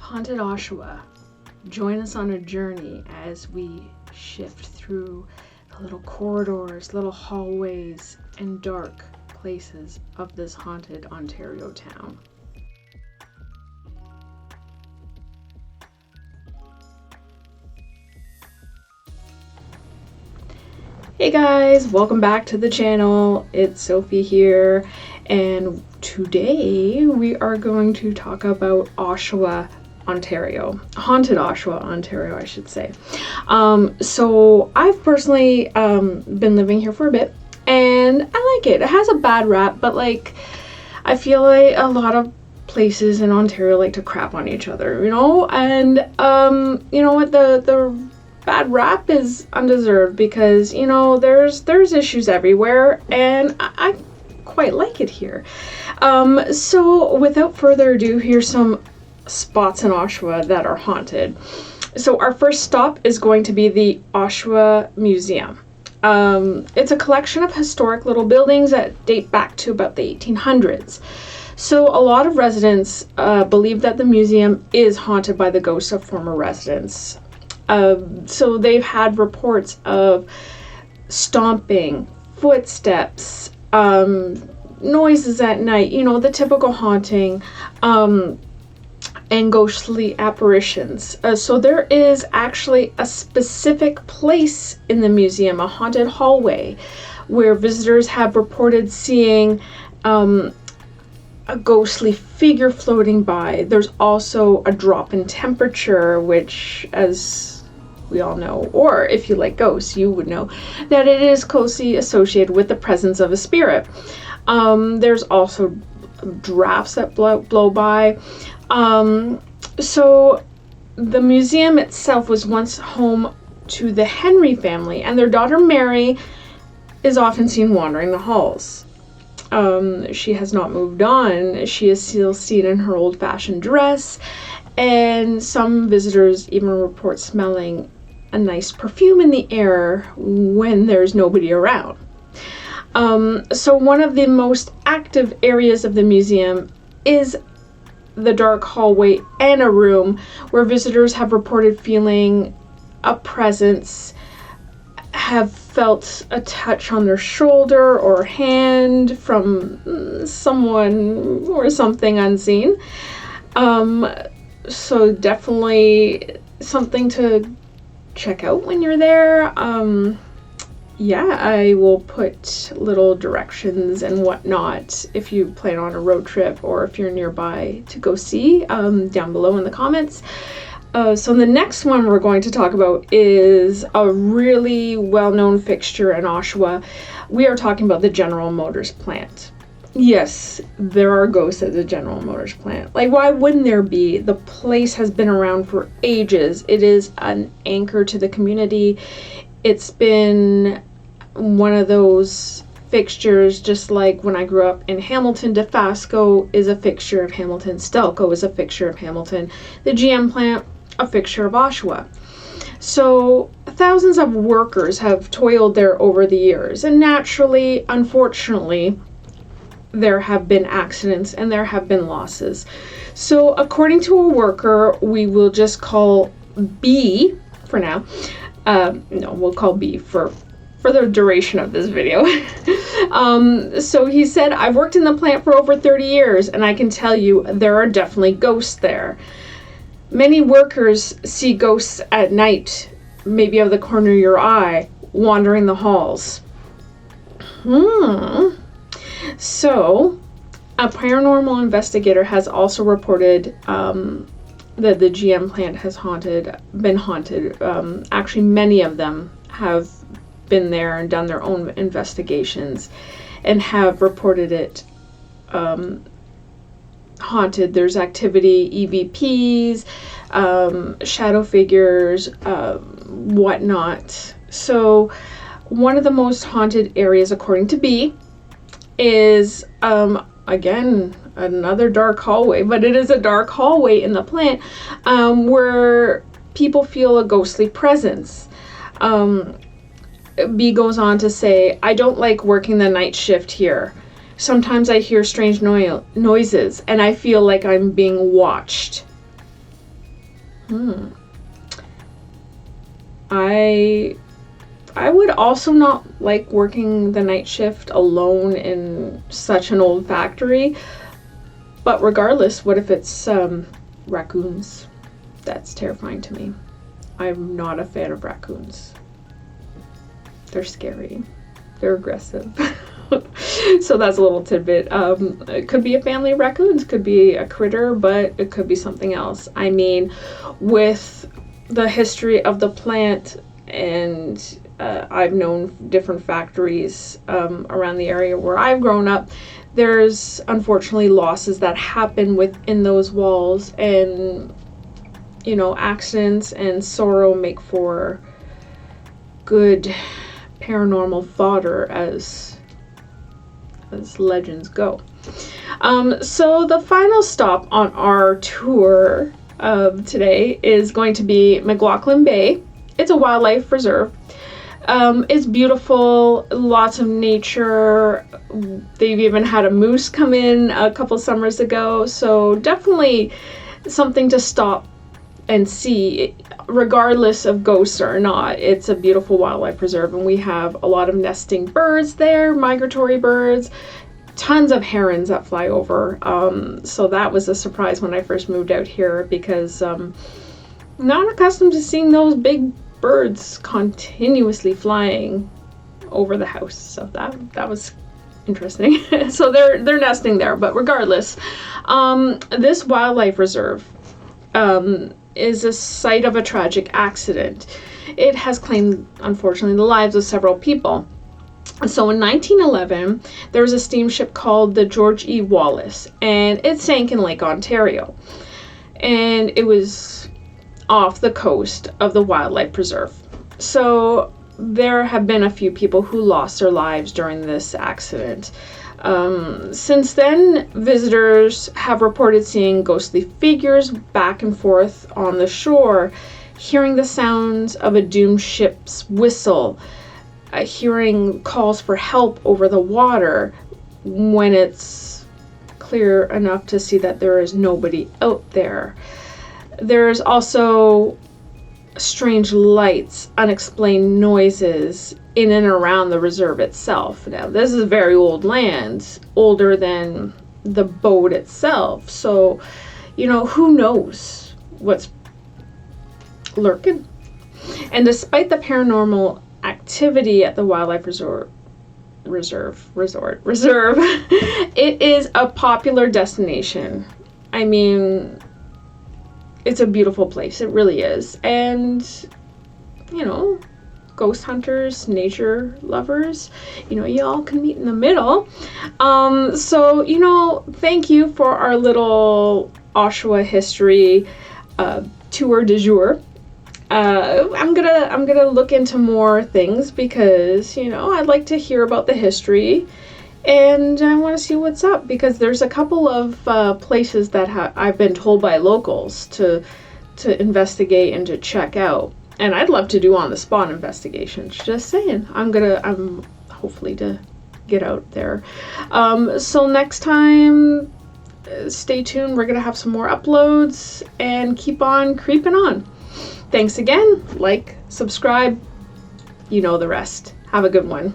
Haunted Oshawa, join us on a journey as we shift through the little corridors, little hallways, and dark places of this haunted Ontario town. Hey guys, welcome back to the channel. It's Sophie here, and today we are going to talk about Oshawa, Ontario. Haunted Oshawa, Ontario, I should say. So I've personally been living here for a bit, and I like it. It has a bad rap, but I feel like a lot of places in Ontario like to crap on each other, and you know what, the bad rap is undeserved because there's issues everywhere, and I quite like it here. So without further ado, here's some spots in Oshawa that are haunted. So our first stop is going to be the Oshawa Museum. It's a collection of historic little buildings that date back to about the 1800s. So a lot of residents believe that the museum is haunted by the ghosts of former residents. So they've had reports of stomping, footsteps, noises at night, the typical haunting, and ghostly apparitions. So there is actually a specific place in the museum, a haunted hallway, where visitors have reported seeing a ghostly figure floating by. There's also a drop in temperature, which, as we all know, or if you like ghosts, you would know that it is closely associated with the presence of a spirit. There's also drafts that blow by. So the museum itself was once home to the Henry family, and their daughter Mary is often seen wandering the halls. She has not moved on. She is still seen in her old-fashioned dress, and some visitors even report smelling a nice perfume in the air when there's nobody around. So one of the most active areas of the museum is the dark hallway and a room where visitors have reported feeling a presence, have felt a touch on their shoulder or hand from someone or something unseen. So definitely something to check out when you're there. I will put little directions and whatnot if you plan on a road trip or if you're nearby to go see, down below in the comments. So the next one we're going to talk about is a really well-known fixture in Oshawa. We are talking about the General Motors plant. Yes, there are ghosts at the General Motors plant. Why wouldn't there be? The place has been around for ages. It is an anchor to the community. It's been one of those fixtures, just like when I grew up in Hamilton, DeFasco is a fixture of Hamilton, Stelco is a fixture of Hamilton, the GM plant, a fixture of Oshawa. So thousands of workers have toiled there over the years, and naturally, unfortunately, there have been accidents and there have been losses. So according to a worker we will just call B for now, we'll call B for the duration of this video. So he said, I've worked in the plant for over 30 years and I can tell you there are definitely ghosts there. Many workers see ghosts at night, maybe out of the corner of your eye, wandering the halls. So, a paranormal investigator has also reported that the GM plant has been haunted. Actually, many of them have been there and done their own investigations and have reported it haunted. There's activity, EVPs, shadow figures, whatnot. So, one of the most haunted areas, according to B, is again another dark hallway, but it is a dark hallway in the plant where people feel a ghostly presence. B goes on to say, I don't like working the night shift here. Sometimes I hear strange noises and I feel like I'm being watched. I would also not like working the night shift alone in such an old factory. But regardless, what if it's raccoons? That's terrifying to me. I'm not a fan of raccoons. They're scary. They're aggressive. So that's a little tidbit. It could be a family of raccoons, could be a critter, but it could be something else. I mean, with the history of the plant, and I've known different factories around the area where I've grown up, there's unfortunately losses that happen within those walls, and you know, accidents and sorrow make for good paranormal fodder, as legends go. So the final stop on our tour of today is going to be McLaughlin Bay. It's a wildlife reserve. It's beautiful, lots of nature. They've even had a moose come in a couple summers ago, so definitely something to stop and see, regardless of ghosts or not. It's a beautiful wildlife reserve, and we have a lot of nesting birds there, migratory birds, tons of herons that fly over. So that was a surprise when I first moved out here, because I'm not accustomed to seeing those big birds continuously flying over the house. So that was interesting. So they're nesting there, but regardless, this wildlife reserve is a site of a tragic accident. It has claimed, unfortunately, the lives of several people. So in 1911, there was a steamship called the George E. Wallace, and it sank in Lake Ontario. And it was off the coast of the wildlife preserve. So there have been a few people who lost their lives during this accident. Since then, visitors have reported seeing ghostly figures back and forth on the shore, hearing the sounds of a doomed ship's whistle, hearing calls for help over the water when it's clear enough to see that there is nobody out there. There's also strange lights, unexplained noises in and around the reserve itself. Now, this is very old land, older than the boat itself. So, you know, who knows what's lurking? And despite the paranormal activity at the wildlife reserve, it is a popular destination. I mean, it's a beautiful place. It really is. And, you know, ghost hunters, nature lovers, you know, you all can meet in the middle. So, you know, thank you for our little Oshawa history tour du jour. I'm gonna look into more things, because, you know, I'd like to hear about the history, and I want to see what's up, because there's a couple of places that I've been told by locals to investigate and to check out, and I'd love to do on the spot investigations. Just saying, I'm hopefully to get out there. So next time, stay tuned. We're gonna have some more uploads, and keep on creeping on. Thanks again. Like, subscribe, you know the rest. Have a good one.